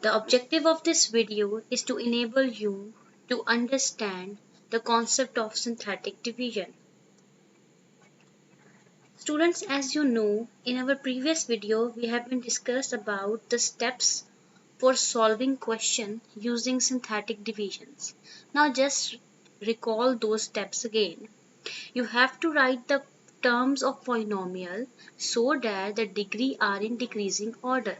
The objective of this video is to enable you to understand the concept of synthetic division. Students, as you know, in our previous video we have been discussed about the steps for solving question using synthetic divisions. Now just recall those steps again. You have to write the terms of polynomial so that the degree are in decreasing order.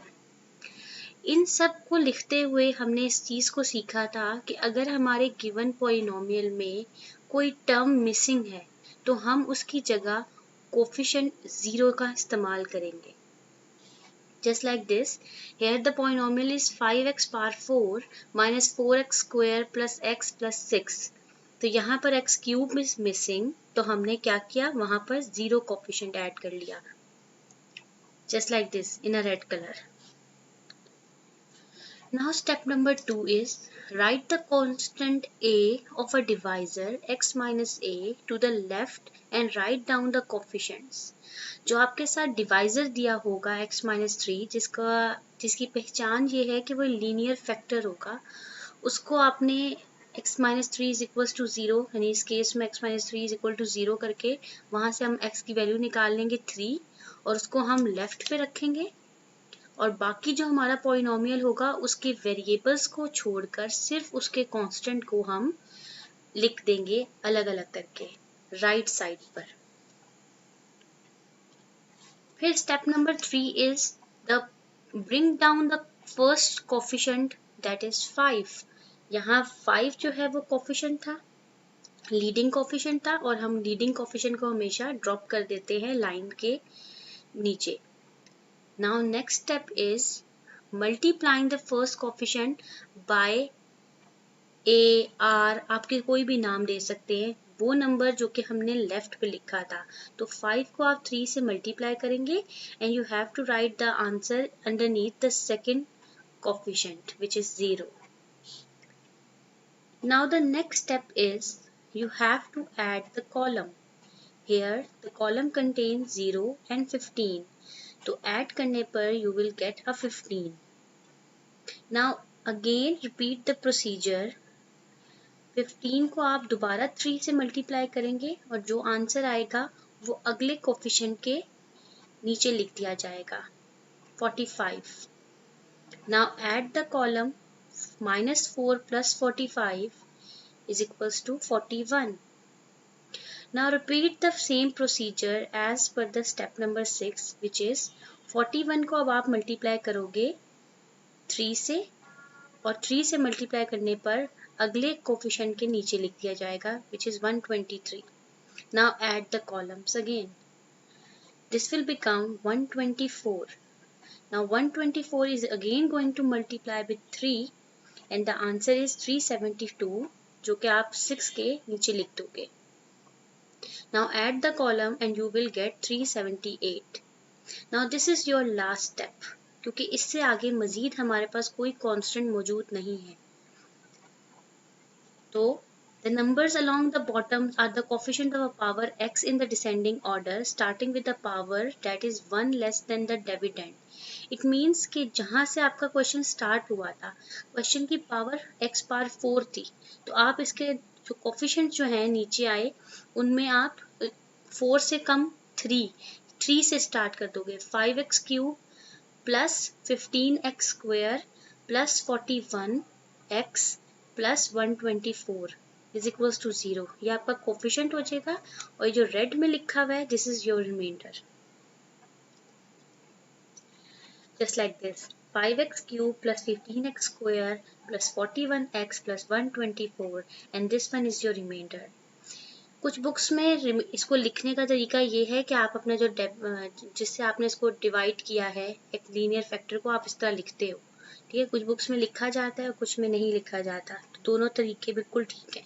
इन सब को लिखते हुए हमने इस चीज को सीखा था कि अगर हमारे गिवन पॉलिनोमियल में कोई टर्म मिसिंग है तो हम उसकी जगह कोफिशिएंट 0 का इस्तेमाल करेंगे. Just like this, here the polynomial is 5x power 4 minus 4x square plus x plus 6. तो यहाँ पर x cube is missing, तो हमने क्या किया, वहां पर 0 कोफिशिएंट ऐड कर लिया. Just like this in a red color. Now step number 2 is write the constant a of a divisor x minus a to the left and write down the coefficients. जो आपके साथ divisor दिया होगा x minus 3 जिसकी पहचान ये है कि वो लीनियर फैक्टर होगा, उसको आपने x minus 3 is equals to 0, यानी इस केस में x minus 3 is equal to 0 करके वहां से हम x की वैल्यू निकाल लेंगे 3 और उसको हम लेफ्ट पे रखेंगे और बाकी जो हमारा पॉलिनोमियल होगा उसके वेरिएबल्स को छोड़कर सिर्फ उसके कांस्टेंट को हम लिख देंगे अलग अलग करके राइट साइड पर. फिर step number 3 is the bring down the first coefficient that is 5. यहाँ 5 जो है वो कोफिशिएंट था, लीडिंग कोफिशिएंट था और हम लीडिंग कोफिशिएंट को हमेशा ड्रॉप कर देते हैं लाइन के नीचे. Now next step is multiplying the first coefficient by a, r, आपके कोई भी नाम दे सकते हैं, वो नंबर जो कि हमने लेफ्ट पे लिखा था. तो 5 को आप 3 से मल्टीप्लाई करेंगे and you have to write the answer underneath the second coefficient which is 0. Now the next step is you have to add the column. Here the column contains 0 and 15. तो add करने पर you will get a 15. Now again repeat the procedure. 15 को आप दोबारा 3 से multiply करेंगे और जो आंसर आएगा वो अगले कोफिशिएंट के नीचे लिख दिया जाएगा 45. Now add the column minus 4 plus 45 is equals to 41. Now repeat the same procedure as per the step number 6 which is 41 को अब आप मल्टीप्लाई करोगे 3 से और 3 से मल्टीप्लाई करने पर अगले कोफिशिएंट के नीचे लिख दिया जाएगा which is 123. Now add the columns again. This will become 124. Now 124 is again going to multiply with 3 and the answer is 372 जो कि आप 6 के नीचे लिख दोगे. Now add the column and you will get 378. Now this is your last step क्योंकि इससे आगे मजीद हमारे पास कोई कांस्टेंट मौजूद नहीं है. तो the numbers along the bottom are the coefficient of a power x in the descending order starting with the power that is 1 less than the dividend. It means कि जहां से आपका क्वेश्चन स्टार्ट हुआ था, क्वेश्चन की power x power 4 थी, तो आप इसके जो कोफिशिएंट जो है नीचे आए उनमें आप 4 से कम 3 से स्टार्ट कर दोगे. 5x cube plus 15x square plus 41x plus 124 is equals to 0. ये आपका कोफिशिएंट हो जाएगा और ये जो रेड में लिखा हुआ है this is your remainder. Just like this, 5x cube plus 15x square plus 41x plus 124 and this one is your remainder. कुछ बुक्स में इसको लिखने का तरीका ये है कि आप अपना जो जिससे आपने इसको डिवाइड किया है एक लीनियर फैक्टर को आप इस तरह लिखते हो. ठीक है, कुछ बुक्स में लिखा जाता है और कुछ में नहीं लिखा जाता, तो दोनों तरीके बिल्कुल ठीक है.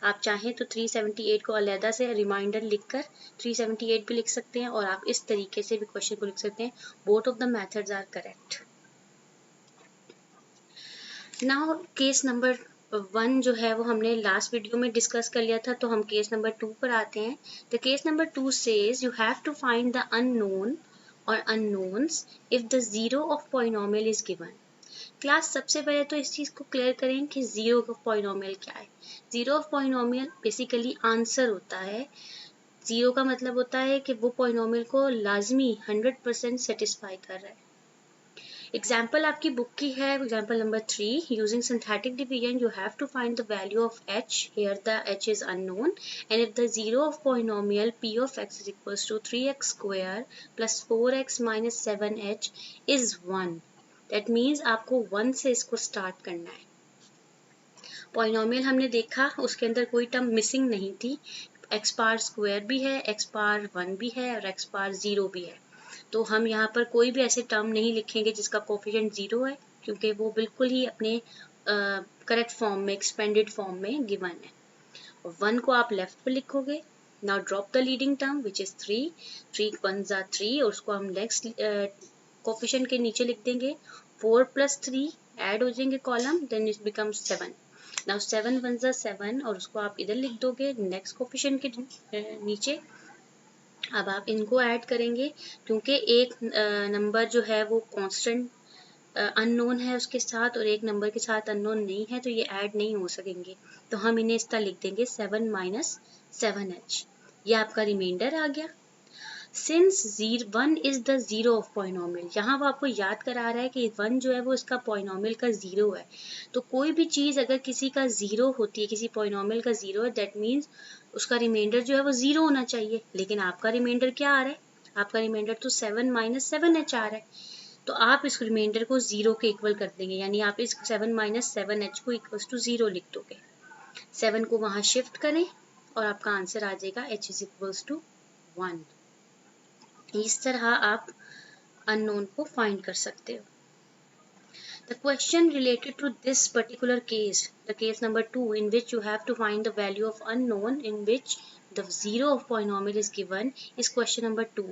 आप चाहें तो 378 को अलहदा से रिमाइंडर लिखकर 378 भी लिख सकते हैं और आप इस तरीके से भी क्वेश्चन को लिख सकते हैं. Both of the methods are correct. Now case number 1 जो है वो हमने लास्ट वीडियो में डिस्कस कर लिया था, तो हम केस नंबर 2 पर आते हैं. The case number 2 says you have to find the unknown और unknowns if the zero of polynomial is given. Class सबसे पहले तो इस चीज़ को क्लियर करें कि जीरो ऑफ पॉलिनोमियल क्या है। Zero of polynomial basically answer होता है। जीरो का मतलब होता है कि वो पॉलिनोमियल को लाजमी 100% सेटिस्फाई कर रहा है। एग्जाम्पल आपकी बुक की है, example number 3, using synthetic division you have to find the value of h, here the h is unknown, and if the zero of polynomial p of x is equals to 3x square plus 4x minus 7h is 1, that means आपको 1 से इसको start करना है। Polynomial हमने देखा, उसके अंदर कोई टर्म मिसिंग नहीं थी, एक्स पावर स्क्वायर भी है, एक्स पावर 1 भी है और एक्स पावर 0 भी है। तो हम यहाँ पर कोई भी ऐसे टर्म नहीं लिखेंगे जिसका कोफिशिएंट 0 है, क्योंकि वो बिल्कुल ही अपने करेक्ट फॉर्म में, एक्सपेंडेड फॉर्म में गिवन है। और 1 को आप लेफ्ट पे लिखोगे। Now drop the leading term which is 3, 3 1 जा 3 और उसको हम नेक्स्ट कोफिशिएंट के नीचे लिख देंगे। 4 + 3 ऐड हो जाएंगे column, then it becomes 7। Now 7 1 जा 7 और उसको आप इधर लिख दोगे नेक्स्ट कोफिशिएंट के नीचे। अब आप इनको ऐड करेंगे, क्योंकि एक नंबर जो है वो कांस्टेंट अननोन है उसके साथ और एक नंबर के साथ अननोन नहीं है, तो ये ऐड नहीं हो सकेंगे। तो हम इन्हें इस तरह लिख देंगे 7 - 7h। ये आपका रिमाइंडर आ गया। Since 1 is the zero of polynomial, यहाँ वो आपको याद करा रहा है कि 1 जो है वो इसका पॉलिनोमियल का जीरो है। तो कोई भी चीज़ अगर किसी का जीरो होती है, किसी पॉलिनोमियल का जीरो है, दैट मीन्स उसका रिमाइंडर जो है वो जीरो होना चाहिए। लेकिन आपका रिमाइंडर क्या आ रहा है? आपका रिमाइंडर तो 7 - 7h आ रहा है। तो आप इस रिमाइंडर को जीरो के इक्वल कर देंगे, यानी आप इस 7 - 7h को इक्वल टू जीरो लिख दोगे। 7 को वहाँ शिफ्ट करें और आपका आंसर आ जाएगा h इज इक्वल्स टू 1। इस तरह आप अननोन को फाइंड कर सकते हो। The question related to this particular case, the case number 2, in which you have to find the value of unknown in which the zero of polynomial is given, is question number 2.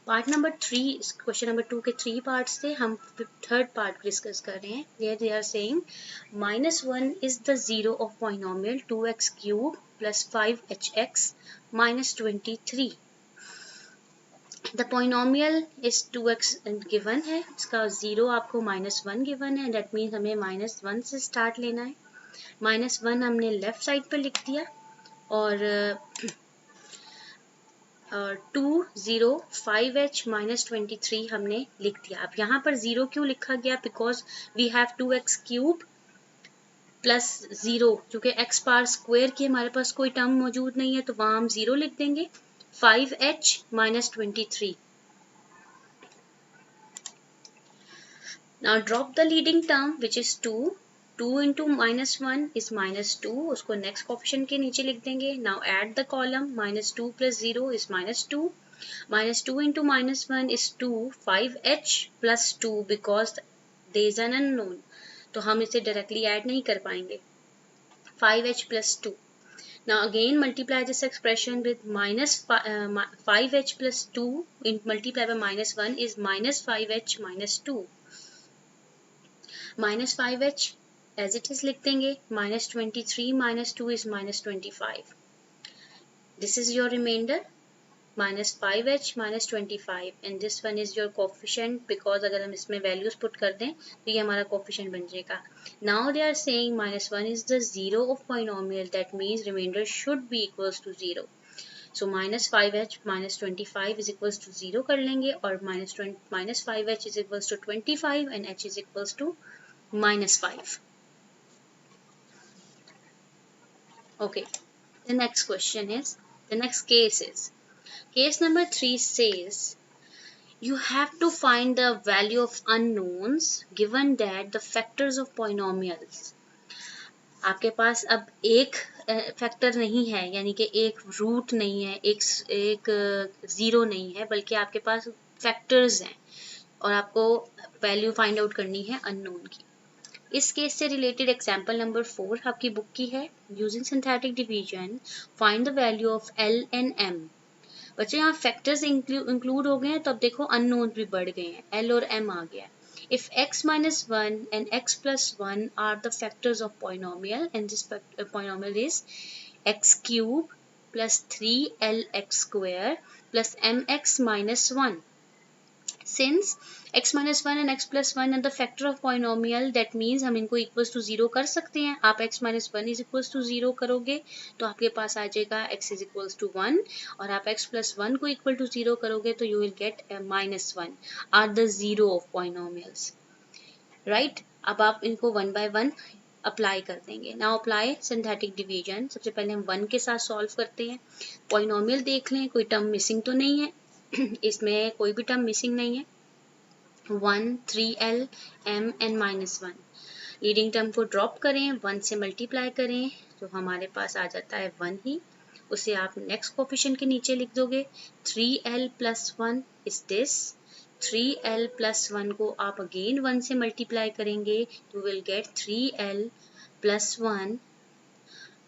Part number 3, question number 2 के 3 parts थे, हम third part discuss कर रहे हैं। Here they are saying -1 is the zero of polynomial 2x cube plus 5hx minus 23. The polynomial is 2x given है, इसका 0 आपको -1 given है, that means हमें -1 से start लेना है। -1 हमने लेफ्ट साइड पर लिख दिया और 2 0 5h minus 23 हमने लिख दिया। अब यहाँ पर 0 क्यों लिखा गया? Because we have 2x cube plus 0, क्योंकि x पावर स्क्वायर की हमारे पास कोई टर्म मौजूद नहीं है, तो वहाँ हम 0 लिख देंगे। 5h minus 23. Now drop the leading term which is 2. 2 into -1 is -2, उसको next coefficient के नीचे लिख देंगे। Now add the column, -2 plus 0 is -2. -2 into -1 is 2. 5h plus 2 because there is an unknown, तो हम इसे directly add नहीं कर पाएंगे। 5h plus 2. Now again multiply this expression with 5h plus 2 multiplied by -1 is -5h minus 2. -5h as it is लिख देंगे। -23 minus 2 is -25. This is your remainder, -5h minus 25, and this one is your coefficient, because अगर हम इसमें values put कर दें तो ये हमारा coefficient बन जाएगा। Now they are saying -1 is the zero of polynomial, that means remainder should be equals to 0. So -5h minus 25 is equals to 0 कर लेंगे और -5h is equals to 25 and h is equals to -5. Okay, the next question is, the next case is, case number 3 says, you have to find the value of unknowns given that the factors of polynomials. आपके पास अब एक factor नहीं है, यानी कि एक root नहीं है, एक जीरो नहीं है, बल्कि आपके पास फैक्टर्स हैं और आपको वैल्यू फाइंड आउट करनी है अननोन की। इस केस से रिलेटेड एग्जाम्पल नंबर 4 आपकी बुक की है। Using synthetic division find the value of L and M। बच्चे यहाँ फैक्टर्स इंक्लूड हो गए हैं, तो अब देखो अननोन भी बढ़ गए हैं, L और M आ गया। If x minus 1 and x plus 1 are the factors of polynomial, and this polynomial is x cube plus 3lx square plus mx minus 1. Since x minus one and x plus one and the factor of polynomial, that means हम इनको equals to zero कर सकते हैं। आप x minus one is equals to zero करोगे तो आपके पास आ जाएगा x is equals to one, और आप x प्लस वन को इक्वल टू जीरो करोगे तो you will get minus one are the zero of polynomials, right. अब आप इनको वन बाय वन अप्लाई कर देंगे। Now apply synthetic division. सबसे पहले हम वन के साथ सॉल्व करते हैं। पॉलिनोमियल देख लें, कोई टर्म मिसिंग तो नहीं है इसमें कोई भी टर्म मिसिंग नहीं है। 1 3l m and minus one, leading term को ड्रॉप करें, 1 से मल्टीप्लाई करें तो हमारे पास आ जाता है 1 ही। उसे आप नेक्स्ट कोफिशिएंट के नीचे लिख दोगे। 3l plus one is this, 3l plus one को आप अगेन 1 से मल्टीप्लाई करेंगे, you will gate 3l plus one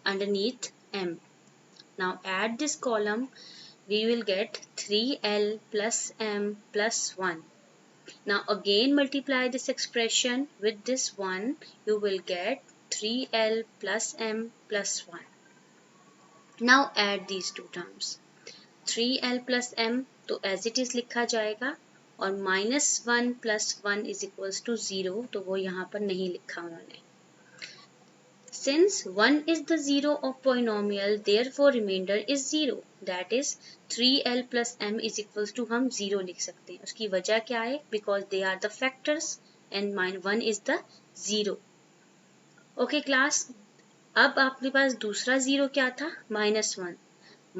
underneath m. Now add this column, we will get 3l plus m plus 1. Now again multiply this expression with this one, you will get 3l plus m plus 1. Now add these two terms. 3l plus m तो as it is लिखा जाएगा, और minus 1 plus 1 is equals to 0, तो वो यहाँ पर नहीं लिखा उन्होंने। Since 1 is the zero of polynomial, therefore remainder is 0. That is 3l plus m is equals to हम 0 लिख सकते हैं। उसकी वजह क्या है? Because they are the factors and 1 is the 0. Okay class, अब आपके पास दूसरा 0 क्या था? Minus one.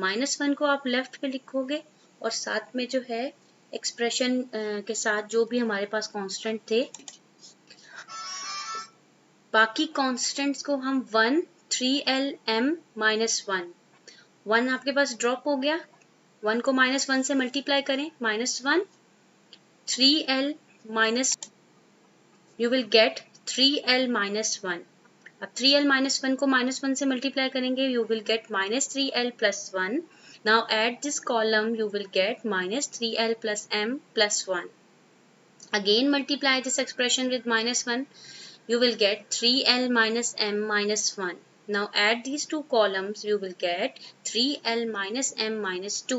माइनस वन को आप लेफ्ट पे लिखोगे और साथ में जो है एक्सप्रेशन के साथ जो भी हमारे पास कांस्टेंट थे, बाकी कांस्टेंट्स को हम 1 3l m माइनस वन, 1 आपके पास ड्रॉप हो गया, 1 को माइनस वन से मल्टीप्लाई करें, minus one 3l minus, you will gate 3l minus one. अब 3l माइनस वन को माइनस वन से मल्टीप्लाई करेंगे, you will get minus 3l plus one. Now at this column you will get minus 3l plus m plus one. Again multiply this expression with minus one, you will get 3l minus m minus 1. Now add these two columns, you will get 3l minus m minus 2.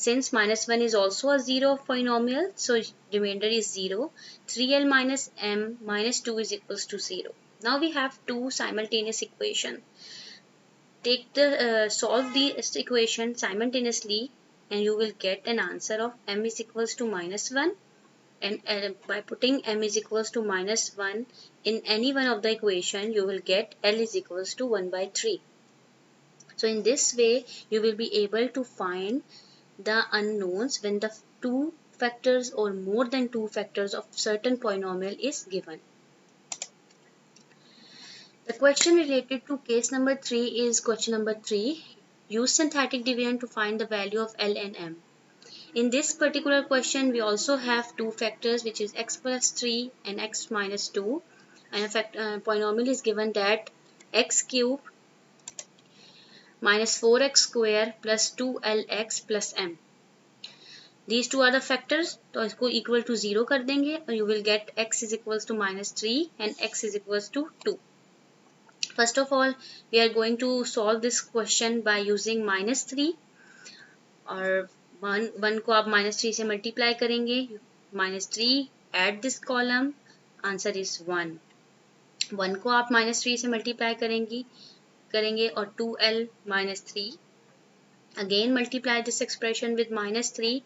Since minus 1 is also a zero of polynomial, so remainder is 0. 3l minus m minus 2 is equals to 0. Now we have two simultaneous equation. Take the solve this equation simultaneously and you will get an answer of m is equals to minus 1. And by putting m is equals to minus 1 in any one of the equation, you will get L is equals to 1 by 3. So in this way, you will be able to find the unknowns when the two factors or more than two factors of certain polynomial is given. The question related to case number 3 is question number 3. Use synthetic division to find the value of L and M. In this particular question, we also have two factors, which is x plus 3 and x minus 2. And a polynomial is given that x cube minus 4x square plus 2lx plus m. These two are the factors, तो इसको equal to 0 कर देंगे और you will get x is equals to minus 3 and x is equals to 2. First of all, we are going to solve this question by using minus 3, और one को आप minus 3 से multiply करेंगे, minus 3 at this column, answer is 1. 1 को आप minus 3 से multiply करेंगे और 2l minus 3, again multiply this expression with minus 3,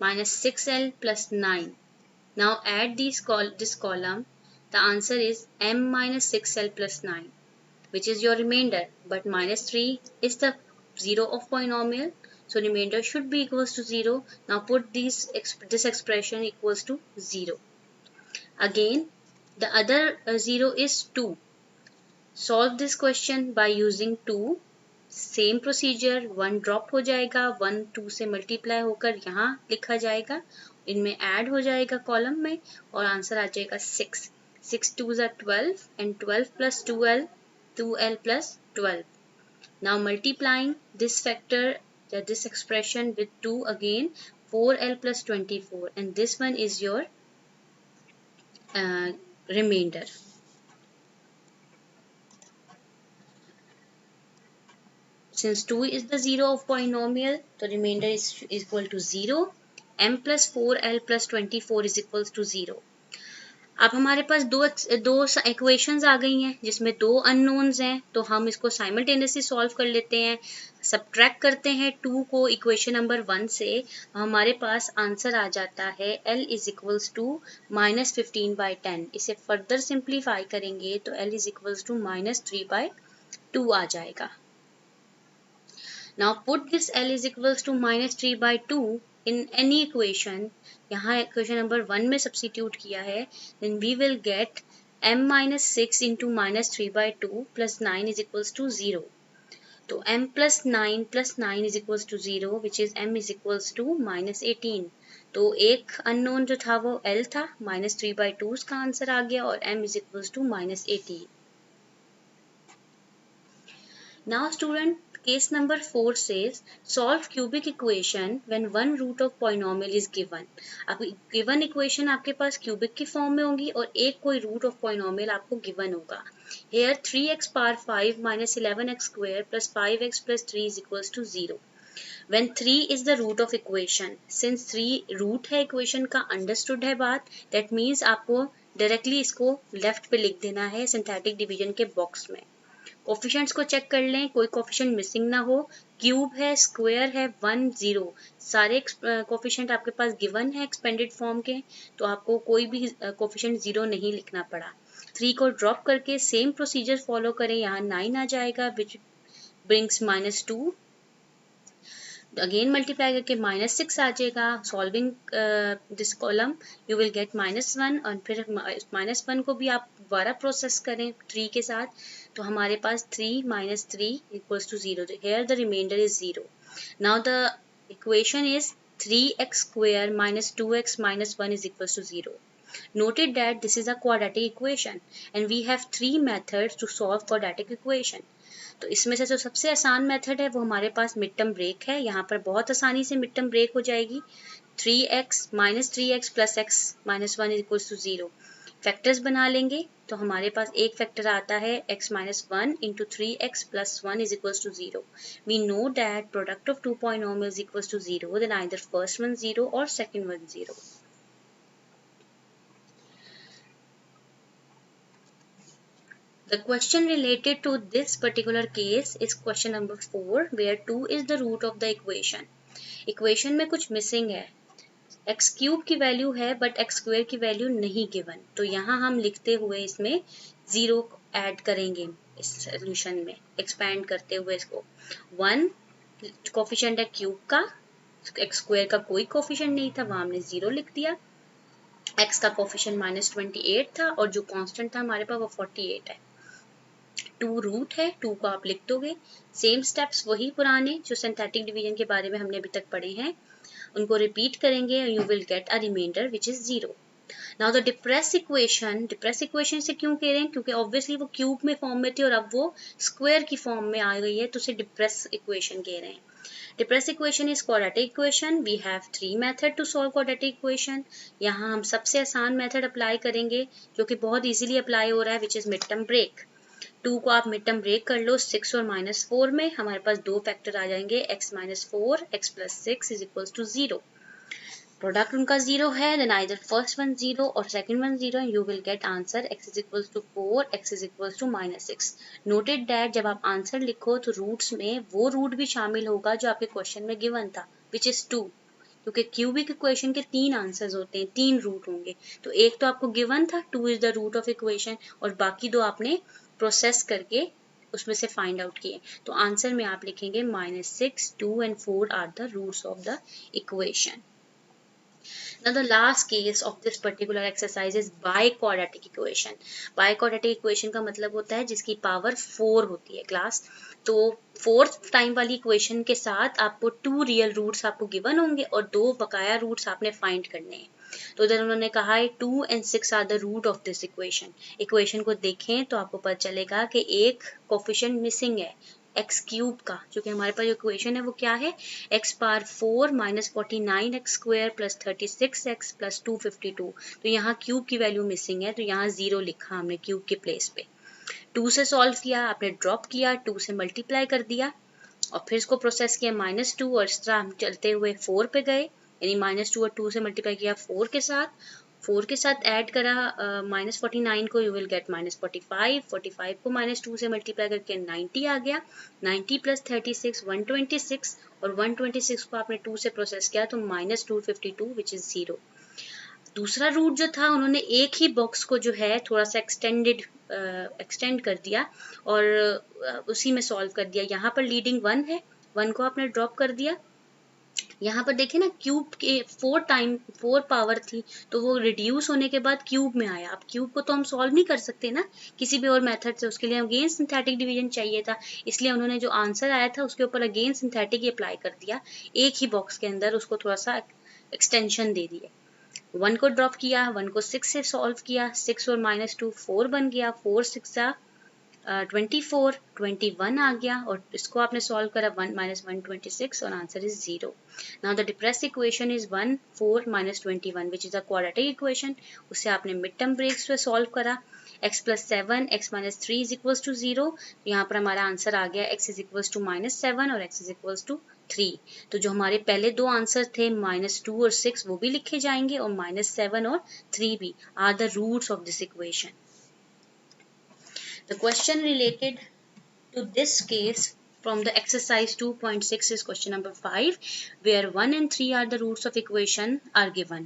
minus 6l plus 9. Now at this column, the answer is m minus 6l plus 9, which is your remainder, but minus 3 is the zero of polynomial. So remainder should be equals to 0. Now put this expression equals to 0. Again, the other 0 is 2. Solve this question by using 2. Same procedure, 1 drop हो जाएगा, 1 2 से multiply होकर यहाँ लिखा जाएगा, इनमें add हो जाएगा column में और आंसर आ जाएगा 6. 6 2s are 12 and 12 plus 2l plus 12. Now multiplying this factor, this expression with 2 again, 4l plus 24, and this one is your remainder. Since 2 is the zero of polynomial, the remainder is equal to 0. m plus 4l plus 24 is equals to 0। अब हमारे पास दो equations आ गई हैं जिसमें दो unknowns हैं, तो हम इसको साइमल्टेनियसली सॉल्व कर लेते हैं। सब्ट्रैक्ट करते हैं 2 को इक्वेशन नंबर 1 से, हमारे पास आंसर आ जाता है l इज इक्वल्स टू -15/10। इसे फर्दर सिंप्लीफाई करेंगे तो l इज इक्वल्स टू -3/2 आ जाएगा। Now put this L is equals to -3/2 in any equation. यहाँ equation number 1 में substitute किया है, then we will get m-6 into -3/2 plus 9 is equals to 0. तो m plus 9 is equals to 0, which is m is equals to -18. तो एक unknown जो था वो L था, -3/2 उसका आंसर आ गया और m is equals to -18. Now student, case number 4 says solve cubic equation when one root of polynomial is given. अब given equation आपके पास cubic की फॉर्म में होगी और एक कोई root of polynomial आपको given होगा। Here 3x power 5 minus 11x square plus 5x plus 3 is equals to 0. When 3 is the root of equation, since 3 root है equation का, understood है बात, that means आपको directly इसको left पे लिख देना है synthetic division के box में। कोफिशिएंट्स को चेक कर लें, कोई कोफिशिएंट मिसिंग ना हो। क्यूब है, स्क्वायर है, 1 0 सारे कोफिशिएंट आपके पास गिवन है एक्सपेंडेड फॉर्म के, तो आपको कोई भी कोफिशिएंट 0 नहीं लिखना पड़ा। 3 को ड्रॉप करके सेम प्रोसीजर फॉलो करें, यहाँ 9 आ जाएगा विच ब्रिंग्स -2। अगेन मल्टीप्लाई करके -6 आ जाएगा। Solving this column you will gate -1 और फिर -1 को भी आप दोबारा प्रोसेस करें 3 के साथ, तो हमारे पास 3 - 3 equals to 0. Here the remainder is 0. Now the equation is 3x square minus 2x minus 1 is equals to 0. Noted that this is a quadratic equation and we have 3 methods to solve quadratic equation. तो इसमें से जो सबसे आसान method है वो हमारे पास mid term break है। यहाँ पर बहुत आसानी से मिड टर्म ब्रेक हो जाएगी। 3x minus 3x plus x minus 1 is equals to 0. Factors बना लेंगे तो हमारे पास एक फैक्टर आता है x minus 1 into 3x plus 1 is equals to 0. We know that product of two polynomials is equals to 0, then either first one 0 or second one 0. The question related to this particular case is question number 4, where 2 is the root of the equation. Equation में कुछ missing है, x cube की value है but x square की value नहीं given, तो यहाँ हम लिखते हुए इसमें 0 ऐड करेंगे इस सोल्यूशन में, एक्सपैंड करते हुए इसको। 1 कोफिशिएंट है क्यूब का, एक्स स्क्वायर का कोई कोफिशिएंट नहीं था, वहाँ हमने 0 लिख दिया। एक्स का कोफिशिएंट -28 था और जो कांस्टेंट था हमारे पास वो 48 है। 2 रूट है, 2 को आप लिख दोगे। सेम स्टेप्स वही पुराने जो सिंथेटिक डिवीजन के बारे में हमने अभी तक पढ़े हैं, उनको रिपीट करेंगे। You will get a remainder which is 0। Now the depressed equation से क्यों कह रहे हैं, क्योंकि ऑब्वियसली वो क्यूब में फॉर्म में थी और अब वो स्क्वायर की फॉर्म में आ गई है, तो उसे डिप्रेस इक्वेशन कह रहे हैं। Depressed equation is quadratic equation. We have 3 method to solve quadratic equation. यहाँ हम सबसे आसान मेथड अप्लाई करेंगे जो कि बहुत इजीली अप्लाई हो रहा है, which is mid term break. 2 को आप मिड टर्म ब्रेक कर लो 6 और -4 में, हमारे पास दो फैक्टर आ जाएंगे x - 4 x + 6 is equals to 0। Product उनका 0 है, देन आइदर फर्स्ट वन 0 और second one 0, you will get answer x is equals to 4 x is equals to -6। Noted that जब आप आंसर लिखो तो रूट्स में वो रूट भी शामिल होगा जो आपके क्वेश्चन में गिवन था, विच इज 2, क्योंकि क्यूबिक इक्वेशन के 3 आंसर्स होते हैं, 3 रूट होंगे, तो एक तो आपको गिवन था 2 is the root of equation और बाकी दो आपने प्रोसेस करके उसमें से फाइंड आउट किए। तो आंसर में आप लिखेंगे -6, 2 and 4 are the roots of the equation. Now the last case of this particular exercise is biquadratic equation. Biquadratic equation का मतलब होता है जिसकी पावर 4 होती है क्लास। तो 4th टाइम वाली इक्वेशन के साथ आपको 2 रियल रूट्स आपको गिवन होंगे और 2 बकाया रूट्स आपने फाइंड करने हैं। तो इधर उन्होंने कहा है 2 and 6 are the root of this equation. Equation को देखें तो आपको पता चलेगा कि एक कोफिशिएंट मिसिंग है एक्स क्यूब का, जो कि हमारे पास जो इक्वेशन है वो क्या है, x power 4 - 49x square plus 36x plus 252। तो यहाँ क्यूब की वैल्यू मिसिंग है, तो यहाँ 0 लिखा हमने क्यूब के प्लेस पे। 2 से सॉल्व किया, आपने ड्रॉप किया, 2 से मल्टीप्लाई कर दिया और फिर इसको प्रोसेस किया -2 और इस तरह हम चलते हुए 4 पे गए। यानी -2 और 2 से मल्टीप्लाई किया 4 के साथ, 4 के साथ ऐड करा -49 को, यू विल गेट -45, 45 को -2 से मल्टीप्लाई करके 90 आ गया, 90 + 36 126, और 126 को आपने 2 से प्रोसेस किया तो -252 विच इज़ 0। दूसरा रूट जो था उन्होंने एक ही बॉक्स को जो है थोड़ा सा एक्सटेंड कर दिया और उसी में सॉल्व कर दिया। यहाँ पर लीडिंग 1 है, 1 को आपने ड्रॉप कर दिया। यहाँ पर देखिए ना, क्यूब के 4 पावर थी तो वो रिड्यूस होने के बाद क्यूब में आया। अब क्यूब को तो हम सॉल्व नहीं कर सकते ना किसी भी और मेथड से, उसके लिए अगेन सिंथेटिक डिवीजन चाहिए था, इसलिए उन्होंने जो आंसर आया था उसके ऊपर अगेन सिंथेटिक ही अप्लाई कर दिया, एक ही बॉक्स के अंदर उसको थोड़ा सा एक्सटेंशन दे दिया। 1 को ड्रॉप किया, 1 को 6 से सॉल्व किया, 6 और -2 4 बन गया, 4 6 24, 21 आ गया, और इसको आपने सॉल्व करा 1 -126 और answer is 0। Now the depressed equation is 1 4 -21 which is a quadratic equation. उसे आपने मिड टर्म ब्रेक्स पे सॉल्व करा, x + 7 x - 3 = 0। यहाँ पर हमारा आंसर आ गया x = -7 और x = 3। तो जो हमारे पहले दो आंसर थे -2 और 6 वो भी लिखे जाएंगे, और -7 और 3 भी are the roots of this equation. The question related to this case from the exercise 2.6 is question number 5, where 1 and 3 are the roots of equation are given.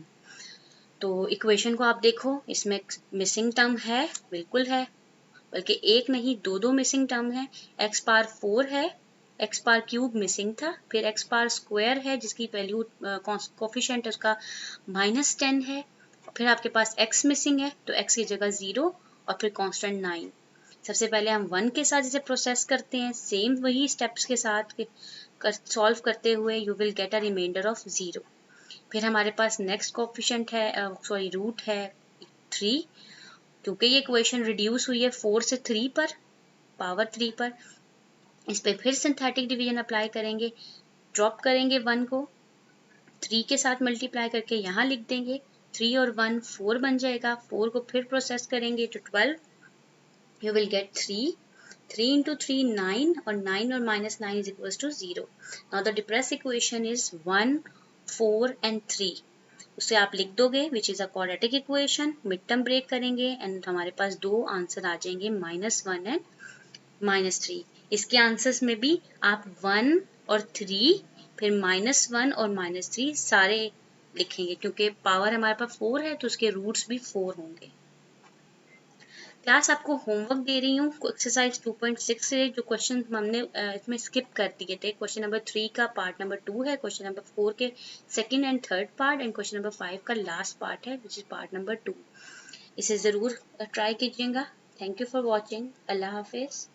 तो इक्वेशन को आप देखो, इसमें मिसिंग टर्म है, बिल्कुल है, बल्कि एक नहीं दो मिसिंग टर्म है। x पावर 4 है, x पावर क्यूब मिसिंग था, फिर x पावर स्क्वायर है जिसकी वैल्यू कोफिशिएंट उसका -10 है, फिर आपके पास x मिसिंग है तो x की जगह 0 और फिर कांस्टेंट 9। सबसे पहले हम 1 के साथ इसे प्रोसेस करते हैं, सेम वही स्टेप्स के साथ सॉल्व करते हुए you will get a remainder of 0। फिर हमारे पास नेक्स्ट कोफिशिएंट है, रूट है 3, क्योंकि ये इक्वेशन रिड्यूस हुई है 4 से 3 पर, पावर 3 पर, इस पे फिर सिंथेटिक डिवीजन अप्लाई करेंगे, ड्रॉप करेंगे 1 को, 3 के साथ मल्टीप्लाई करके यहाँ लिख देंगे, 3 और 1 4 बन जाएगा, 4 को फिर प्रोसेस करेंगे तो 12, you will get 3 into 3 9, और 9 और -9 is equals to 0. Now the depressed equation is 1 4 and 3, उसे आप लिख दोगे which is a quadratic equation, mid term break करेंगे एंड हमारे पास दो आंसर आ जाएंगे -1 एंड -3। इसके आंसर्स में भी आप 1 और 3 फिर -1 और -3 सारे लिखेंगे, क्योंकि पावर हमारे पास 4 है तो उसके रूट्स भी 4 होंगे। क्लास आपको होमवर्क दे रही हूँ, एक्सरसाइज 2.6 से जो क्वेश्चन हमने इसमें स्किप कर दिए थे, क्वेश्चन नंबर 3 का पार्ट नंबर 2 है, क्वेश्चन नंबर 4 के second and third part, and question number 5 का लास्ट पार्ट है विच इज पार्ट नंबर 2। इसे ज़रूर ट्राई कीजिएगा। Thank you for watching. अल्लाह हाफिज़।